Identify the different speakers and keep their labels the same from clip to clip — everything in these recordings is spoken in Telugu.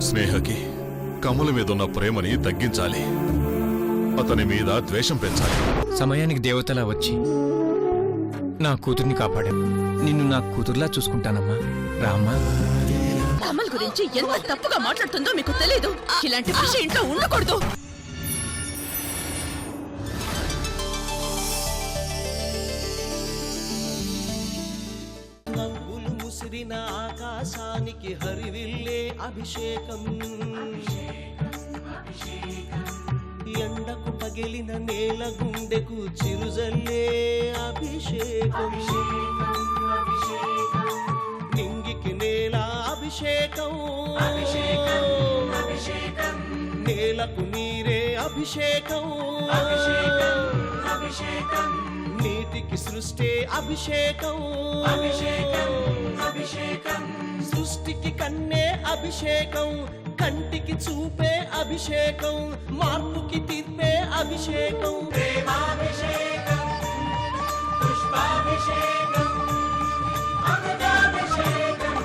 Speaker 1: స్నేహకి కమల మీదున్న ప్రేమని తగ్గించాలి, అతని మీద ద్వేషం పెంచాలి.
Speaker 2: సమయానికి దేవతలా వచ్చి నా కూతుర్ని కాపాడా. నిన్ను నా కూతుర్లా చూసుకుంటానమ్మా. రామ్మా.
Speaker 3: కమల్ గురించి ఎంత తప్పుగా మాట్లాడుతుందో మీకు తెలీదు. ఇలాంటి విషయం ఇంట్లో ఉండకూడదు.
Speaker 4: నవ్వులు ముసిరిన ఆకాశానికి హరివిల్లే అభిషేకం, ఎండకు పగిలిన నేల గుండెకు చిరుజల్లే అభిషేకం, నింగికి నేల అభిషేకం, నేలకు నీరే అభిషేకం, నీటికి సృష్టి అభిషేకం, సృష్టికి కన్నే అభిషేకం, కంటికి చూపే అభిషేకం, మార్పుకి తీర్పే అభిషేకం, ప్రేమాభిషేకం, పుష్పాభిషేకం, అమృతాభిషేకం.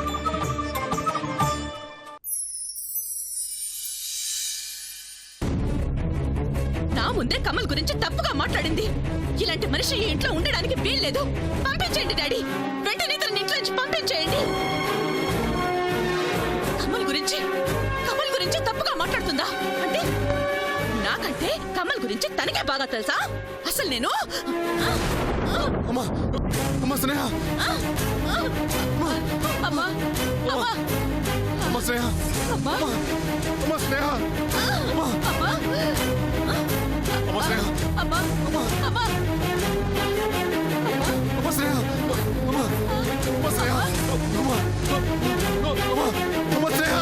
Speaker 3: నా ముందే కమల్ గురించి తప్పుగా మాట్లాడింది. ఇలాంటి మనిషి ఈ ఇంట్లో ఉండడానికి వీల్లేదు. పంపించేయండి డాడీ, వెంటనే తన ఇంట్లో నుంచి పంపించేయండి. కమల్ గురించి తప్పుగా మాట్లాడుతుందా అంటే నాకంటే కమల్ గురించి తనకే బాగా తెలుసా? అసలు నేను
Speaker 1: అమ్మా అమ్మా స్నేహ,
Speaker 3: అమ్మా
Speaker 1: అమ్మా స్నేహ,
Speaker 3: అమ్మా
Speaker 1: అమ్మా స్నేహ, అమ్మా
Speaker 3: అమ్మా
Speaker 1: అమ్మా స్నేహ,
Speaker 3: అమ్మా అమ్మా
Speaker 1: అమ్మా స్నేహ, అమ్మా అమ్మా స్నేహ, అమ్మా అమ్మా స్నేహ.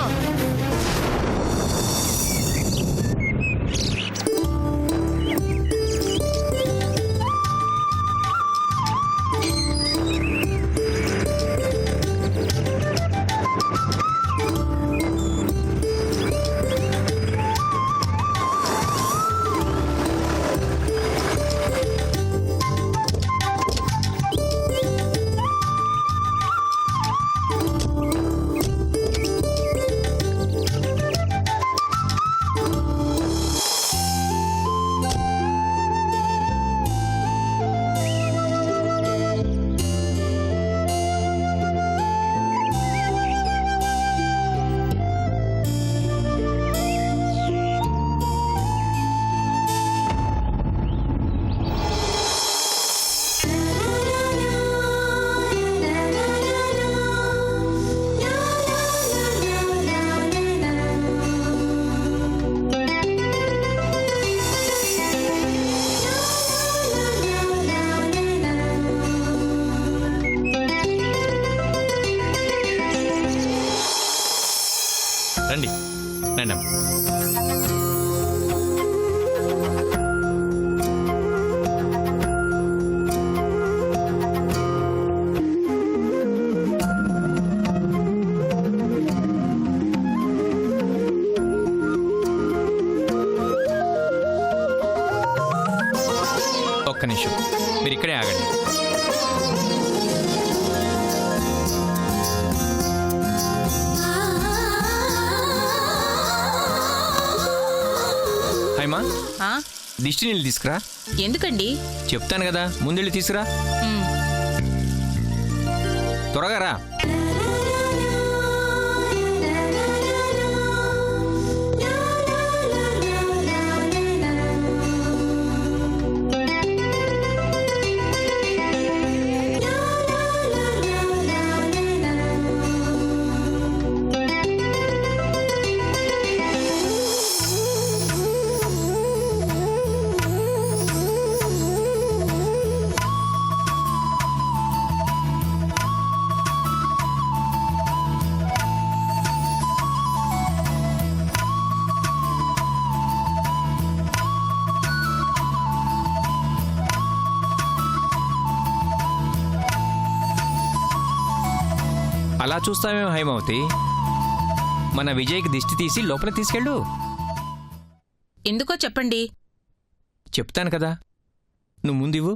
Speaker 2: రండి రండి. ఒక్క నిమిషం, మీరు ఇక్కడే ఆగండి. హైమా, దిష్టి నీళ్ళు తీసుకురా.
Speaker 3: ఎందుకండి?
Speaker 2: చెప్తాను కదా, ముందెళ్ళి తీసుకురా. త్వరగా రా. అలా చూస్తామేమో హైమావతి, మన విజయ్కి దిష్టి తీసి లోపల తీసుకెళ్ళు.
Speaker 3: ఎందుకో చెప్పండి.
Speaker 2: చెప్తాను కదా, నువ్వు ముందివ్వు.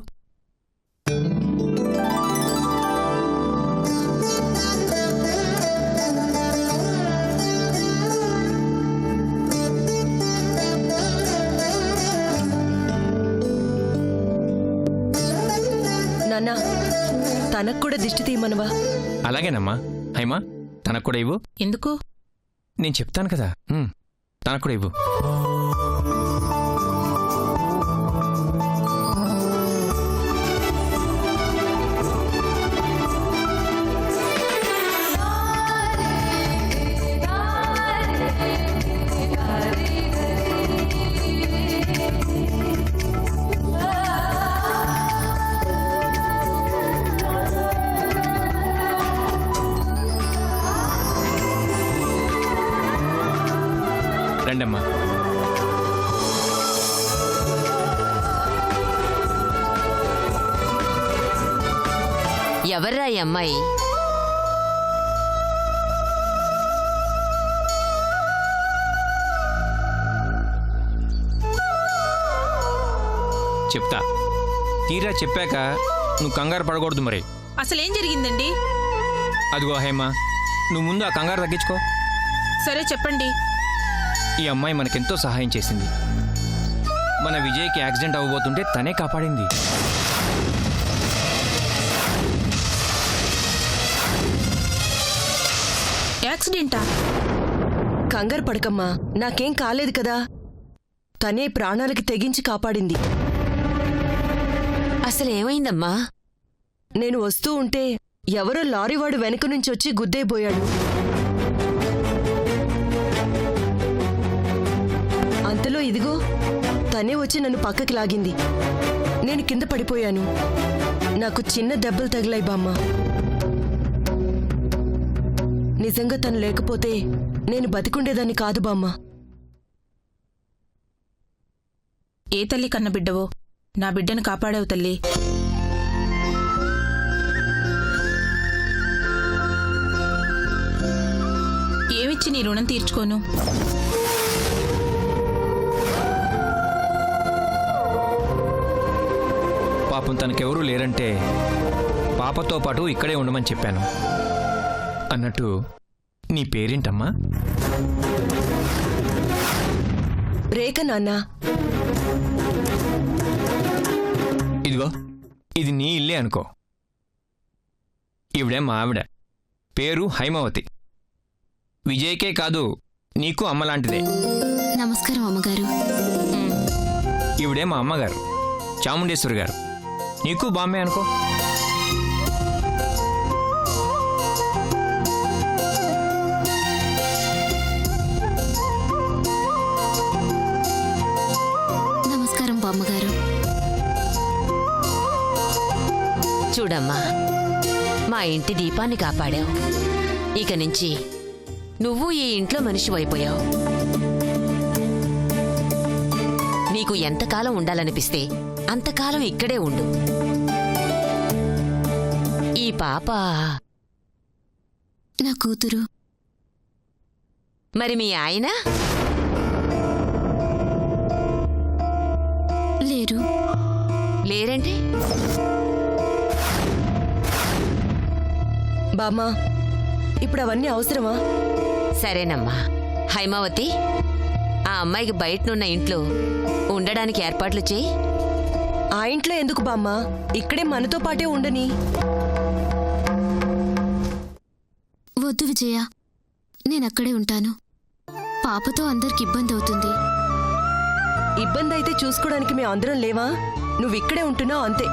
Speaker 5: తనకు కూడా దిష్టి తీయమనవా?
Speaker 2: అలాగేనమ్మా. హైమా, తనకు కూడా ఇవ్వు.
Speaker 3: ఎందుకు?
Speaker 2: నేను చెప్తాను కదా. తనకు కూడా ఇవ్వు. రండమ్మా.
Speaker 6: ఎవర్రా ఈ అమ్మాయి?
Speaker 2: చెప్తా. తీరా చెప్పాక నువ్వు కంగారు పడకూడదు. మరి
Speaker 3: అసలేం జరిగిందండి?
Speaker 2: అదిగో హేమా, నువ్వు ముందు ఆ కంగారు తగ్గించుకో.
Speaker 3: సరే చెప్పండి.
Speaker 2: ఈ అమ్మాయి మనకెంతో సహాయం చేసింది. మన విజయ్కి యాక్సిడెంట్ అవ్వబోతుంటే తనే కాపాడింది.
Speaker 3: యాక్సిడెంటా?
Speaker 5: కంగారు పడకమ్మా, నాకేం కాలేదు కదా. తనే ప్రాణాలకి తెగించి కాపాడింది.
Speaker 6: అసలేమైందమ్మా?
Speaker 5: నేను వస్తూ ఉంటే ఎవరో లారీవాడు వెనక నుంచి వచ్చి గుద్దేయబోయాడు. అంతలో ఇదిగో తనే వచ్చి నన్ను పక్కకి లాగింది. నేను కింద పడిపోయాను. నాకు చిన్న దెబ్బలు తగిలాయి బామ్మ. నిజంగా తను లేకపోతే నేను బతికుండేదాన్ని కాదు బామ్మ.
Speaker 3: ఏ తల్లి కన్న బిడ్డవో, నా బిడ్డను కాపాడావు తల్లి. ఏమిచ్చి నీ రుణం తీర్చుకోను?
Speaker 2: పాపం తనకెవరూ లేరంటే పాపతో పాటు ఇక్కడే ఉండమని చెప్పాను. అన్నట్టు నీ పేరేంటమ్మా?
Speaker 5: రేఖ నాన్న.
Speaker 2: ఇదిగో, ఇది నీ ఇల్లే అనుకో. ఈవిడే మా ఆవిడ. పేరు హైమావతి. విజయ్కే కాదు, నీకు అమ్మలాంటిదే.
Speaker 7: నమస్కారం అమ్మగారు.
Speaker 2: ఈవిడే మా అమ్మగారు, చాముండేశ్వరి గారు. నీకు బామ్మే అనుకో.
Speaker 7: నమస్కారం బామ్మగారు.
Speaker 6: చూడమ్మా, మా ఇంటి దీపాన్ని కాపాడావు. ఇక నుంచి నువ్వు ఈ ఇంట్లో మనిషివైపోయావు. నీకు ఎంతకాలం ఉండాలనిపిస్తే అంతకాలం ఇక్కడే ఉండు. ఈ పాప
Speaker 7: నా కూతురు.
Speaker 6: మరి మీ ఆయన?
Speaker 7: లేరు.
Speaker 6: లేరంటే?
Speaker 5: బామ్మా, ఇప్పుడు అవన్నీ అవసరమా?
Speaker 6: సరేనమ్మా. హైమావతి, ఆ అమ్మాయికి బయటనున్న ఇంట్లో ఉండడానికి ఏర్పాట్లు చేయి.
Speaker 5: ఆ ఇంట్లో ఎందుకు బామ్మా? ఇక్కడే మనతో పాటే ఉండని.
Speaker 7: వద్దు విజయ, నేనక్కడే ఉంటాను. పాపతో అందరికి ఇబ్బంది అవుతుంది.
Speaker 5: ఇబ్బంది అయితే చూసుకోవడానికి మేము అందరం లేవా? నువ్వు ఇక్కడే ఉంటున్నావు అంతే.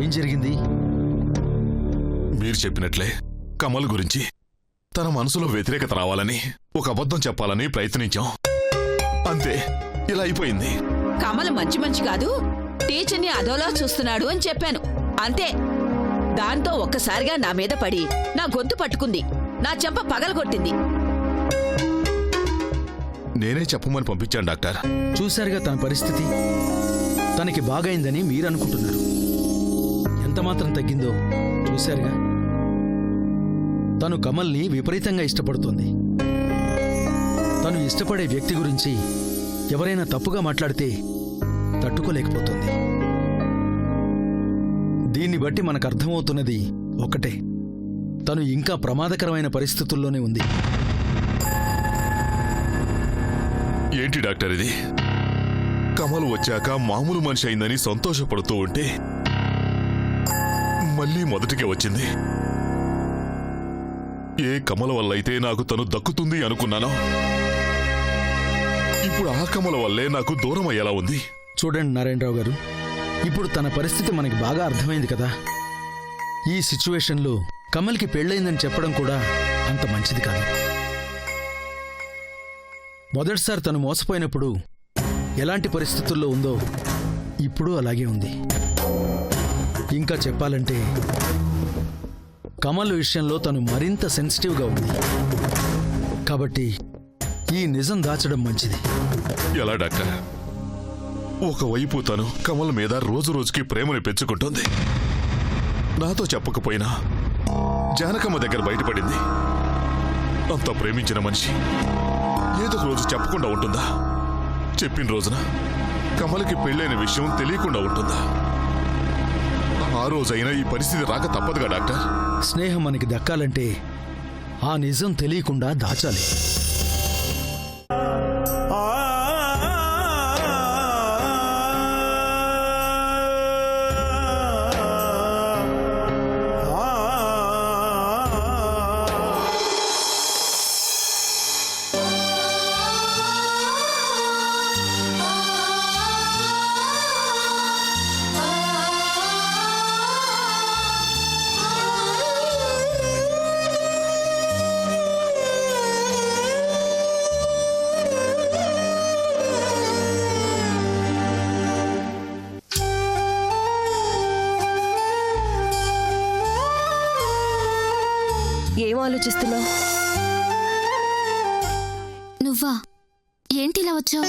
Speaker 8: ఏం జరిగింది?
Speaker 1: మీరు చెప్పినట్లే కమల్ గురించి తన మనసులో వ్యతిరేకత రావాలని ఒక అబద్ధం చెప్పాలని ప్రయత్నించాం. అంతే, ఇలా అయిపోయింది.
Speaker 3: కమల్ మంచి కాదు, టీచర్ని అదోలా చూస్తున్నాడు అని చెప్పాను అంతే. దాంతో ఒక్కసారిగా నా మీద పడి నా గొంతు పట్టుకుంది, నా చెంప పగలగొట్టింది.
Speaker 1: నేనే చెప్పమని పంపించాను డాక్టర్.
Speaker 8: చూశారుగా తన పరిస్థితి. తనకి బాగైందని మీరు అనుకుంటున్నారు. ఎంత మాత్రం తగ్గిందో చూశారుగా. తను కమల్ని విపరీతంగా ఇష్టపడుతోంది. తను ఇష్టపడే వ్యక్తి గురించి ఎవరైనా తప్పుగా మాట్లాడితే తట్టుకోలేకపోతుంది. దీన్ని బట్టి మనకు అర్థమవుతున్నది ఒకటే, తను ఇంకా ప్రమాదకరమైన పరిస్థితుల్లోనే ఉంది.
Speaker 1: ఏంటి డాక్టర్ ఇది? కమల్ వచ్చాక మామూలు మనిషి అయిందని సంతోషపడుతూ ఉంటే మళ్ళీ మొదటికే వచ్చింది. ఏ కమల వల్ల అయితే నాకు తను దక్కుతుంది అనుకున్నానో, ఇప్పుడు ఆ కమల వల్లే నాకు దూరం అయ్యేలా ఉంది.
Speaker 8: చూడండి నారాయణరావు గారు, ఇప్పుడు తన పరిస్థితి మనకి బాగా అర్థమైంది కదా. ఈ సిచ్యువేషన్లో కమల్కి పెళ్ళయిందని చెప్పడం కూడా అంత మంచిది కాదు. మొదటిసారి తను మోసపోయినప్పుడు ఎలాంటి పరిస్థితుల్లో ఉందో ఇప్పుడు అలాగే ఉంది. ఇంకా చెప్పాలంటే కమల్ విషయంలో తను మరింత సెన్సిటివ్గా ఉంది. కాబట్టి ఈ నిజం దాచడం మంచిది.
Speaker 1: ఎలా డాక్టర్? ఒకవైపు తను కమల్ మీద రోజు రోజుకి ప్రేమని పెంచుకుంటోంది. నాతో చెప్పకపోయినా జానకమ్మ దగ్గర బయటపడింది. అంత ప్రేమించిన మనిషి ఏదో రోజు చెప్పకుండా ఉంటుందా? చెప్పిన రోజున కమల్కి పెళ్ళైన విషయం తెలియకుండా ఉంటుందా? ఆ రోజైనా ఈ పరిస్థితి రాక తప్పదుగా డాక్టర్.
Speaker 8: స్నేహం మనకి దక్కాలంటే ఆ నిజం తెలియకుండా దాచాలి.
Speaker 5: ఏం ఆలోచిస్తున్నావు?
Speaker 7: నువ్వా? ఏంటి ఇలా వచ్చావు?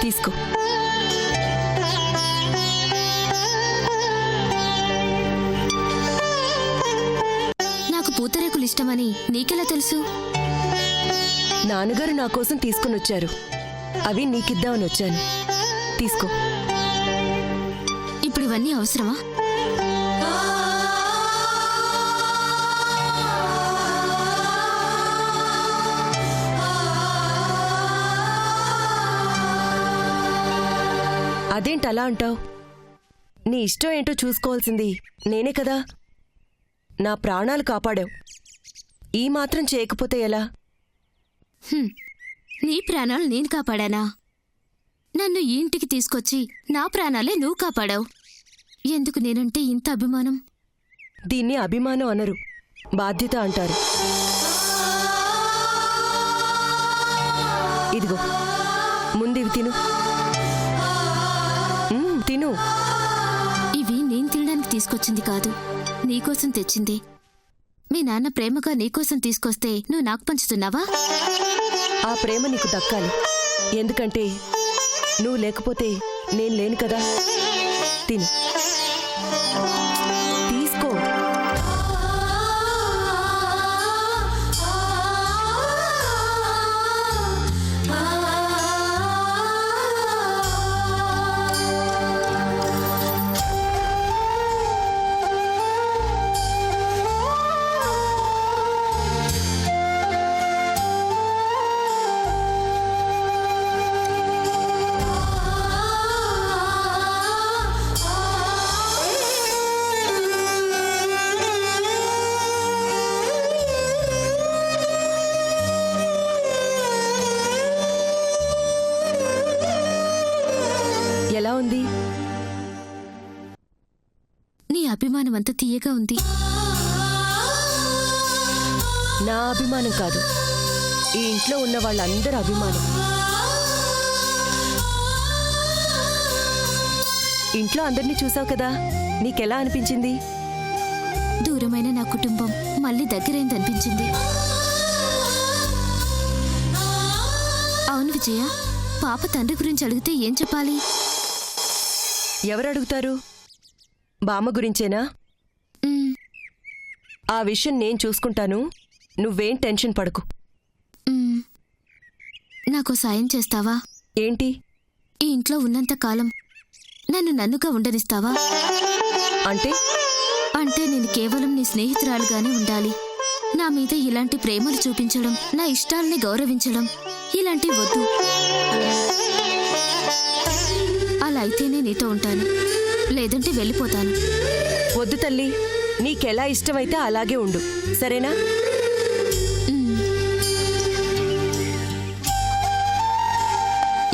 Speaker 5: తీసుకో.
Speaker 7: నాకు పూతరేకులు ఇష్టమని నీకెలా తెలుసు?
Speaker 5: నాన్నగారు నా కోసం తీసుకుని వచ్చారు. అవి నీకిద్దామని వచ్చాను. తీసుకో.
Speaker 7: ఇప్పుడు ఇవన్నీ అవసరమా?
Speaker 5: అదేంటి అలా అంటావు? నీ ఇష్టం ఏంటో చూసుకోవాల్సింది నేనే కదా. నా ప్రాణాలు కాపాడావు. ఈ మాత్రం చేయకపోతే ఎలా?
Speaker 7: నీ ప్రాణాలు నేను కాపాడానా? నన్ను ఈ ఇంటికి తీసుకొచ్చి నా ప్రాణాలే నువ్వు కాపాడావు. ఎందుకు నేనంటే ఇంత అభిమానం?
Speaker 5: దీన్ని అభిమానం అనరు, బాధ్యత అంటారు. ఇదిగో, ముందివి తిను. తిను.
Speaker 7: ఇవి నేను తినడానికి తీసుకొచ్చింది కాదు, నీకోసం తెచ్చింది. మీ నాన్న ప్రేమగా నీకోసం తీసుకొస్తే నువ్వు నాకు పంచుతున్నావా?
Speaker 5: ఆ ప్రేమ నీకు దక్కాలి. ఎందుకంటే నువ్వు లేకపోతే నేను లేను కదా. తిను. తీసుకో. ఎలా ఉంది?
Speaker 7: నీ అభిమానం అంత తీయగా ఉంది.
Speaker 5: నా అభిమానం కాదు, ఈ ఇంట్లో ఉన్న వాళ్ళందరి అభిమానం. ఇంట్లో అందరినీ చూసావు కదా, నీకెలా అనిపించింది?
Speaker 7: దూరమైన నా కుటుంబం మళ్ళీ దగ్గరైందనిపించింది. అవును విజయ, పాప తండ్రి గురించి అడిగితే ఏం చెప్పాలి?
Speaker 5: ఎవరు అడుగుతారు? బామ్మ గురించేనా?
Speaker 7: మ్,
Speaker 5: ఆ విషయం నేను చూసుకుంటాను, నువ్వేం టెన్షన్ పడకు.
Speaker 7: మ్. నాకు సాయం చేస్తావా?
Speaker 5: ఏంటి?
Speaker 7: ఈ ఇంట్లో ఉన్నంత కాలం నన్ను నన్నుగా ఉండనిస్తావా?
Speaker 5: అంటే
Speaker 7: అంటే నేను కేవలం నీ స్నేహితురాలుగానే ఉండాలి. నా మీద ఇలాంటి ప్రేమలు చూపించడం, నా ఇష్టాల్ని గౌరవించడం ఇలాంటి వద్దు. అలా అయితేనే నీతో ఉంటాను, లేదంటే వెళ్ళిపోతాను.
Speaker 5: వద్దు తల్లి, నీకెలా ఇష్టమైతే అలాగే ఉండు, సరేనా?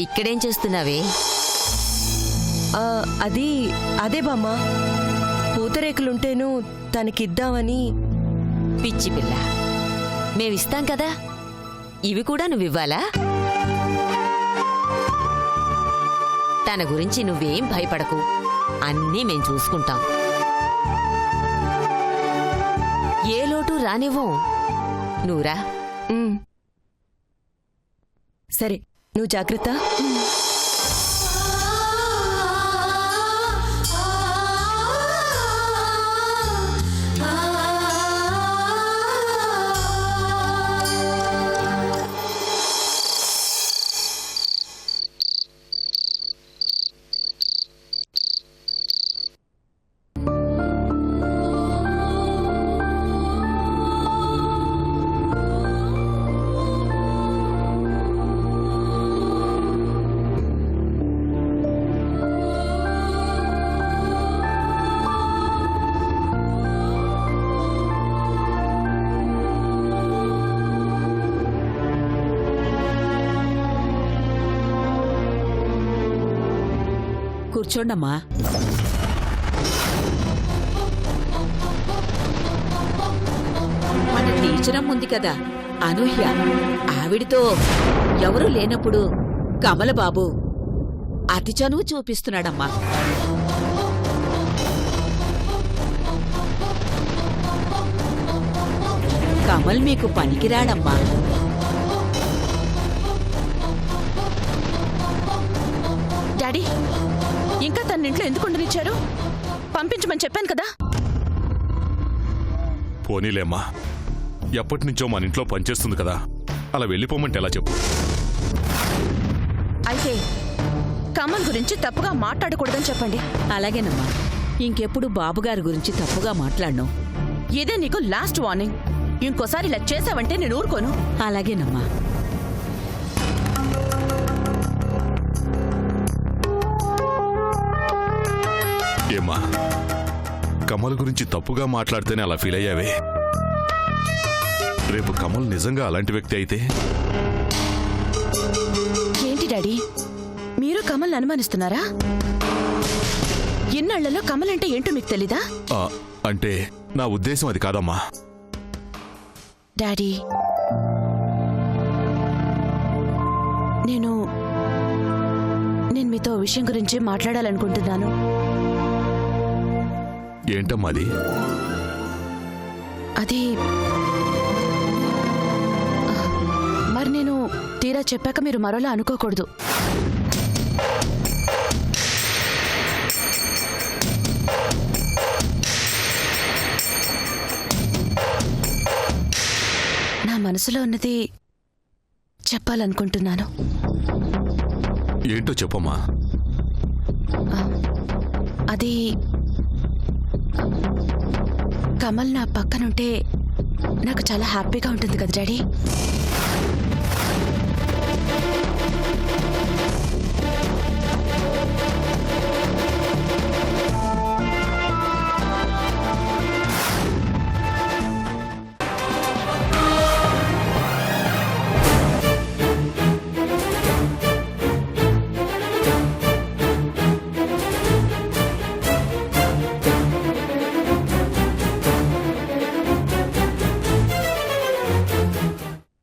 Speaker 6: ఇక్కడేం చేస్తున్నావే?
Speaker 5: అదే బామ్మ, పూతరేకులుంటేను తనకిద్దామని.
Speaker 6: పిచ్చి పిల్ల, మేమిస్తాం కదా, ఇవి కూడా నువ్వివ్వాలా? తన గురించి నువ్వేం భయపడకు, అన్నీ మేం చూసుకుంటాం. ఏ లోటు రానివ్వం. నువ్వురా.
Speaker 5: సరే, నువ్వు జాగ్రత్త.
Speaker 3: కూర్చోండమ్మా. మన టీచరం ఉంది కదా అనూహ్య, ఆవిడితో ఎవరూ లేనప్పుడు కమలబాబు అతి చనువు చూపిస్తున్నాడమ్మా. కమల్ మీకు పనికిరాడమ్మా.
Speaker 9: డాడీ, ఇంకా తన ఇంట్లో ఎందుకు ఉండనిచ్చారు? పంపించమని చెప్పాను కదా.
Speaker 1: పోనీలేమ్మా, ఎప్పటినుంచో మన ఇంట్లో పనిచేస్తుంది కదా, అలా వెళ్ళిపోమంటే ఎలా చెప్పు?
Speaker 9: అయితే కమల్ గురించి తప్పుగా మాట్లాడకూడదని చెప్పండి.
Speaker 3: అలాగేనమ్మా, ఇంకెప్పుడు బాబుగారి గురించి తప్పుగా మాట్లాడను.
Speaker 9: ఇదే నీకు లాస్ట్ వార్నింగ్. ఇంకోసారి ఇలా చేసావంటే నేను ఊరుకోను.
Speaker 3: అలాగేనమ్మా.
Speaker 1: ఏమ్మా, కమల్ గురించి తప్పుగా మాట్లాడితేనే అలా ఫీల్ అయ్యావే? రేపు కమల్ నిజంగా అలాంటి వ్యక్తి అయితే?
Speaker 9: ఏంటి డాడీ, మీరు కమల్ని అనుమానిస్తున్నారా? ఇన్నాళ్లలో కమల్ అంటే ఏంటో మీకు తెలీదా?
Speaker 1: అంటే నా ఉద్దేశం అది కాదమ్మా.
Speaker 9: డాడీ, నేను మీతో విషయం గురించి మాట్లాడాలనుకుంటున్నాను.
Speaker 1: ఏంటమ్మా అది?
Speaker 9: అది మరి నేను తీరా చెప్పాక మీరు మరోలా అనుకోకూడదు. నా మనసులో ఉన్నది చెప్పాలనుకుంటున్నాను.
Speaker 1: ఏంటో చెప్పమ్మా.
Speaker 9: అది కమల్ నా పక్కనుంటే నాకు చాలా హ్యాపీగా ఉంటుంది కదా డాడీ.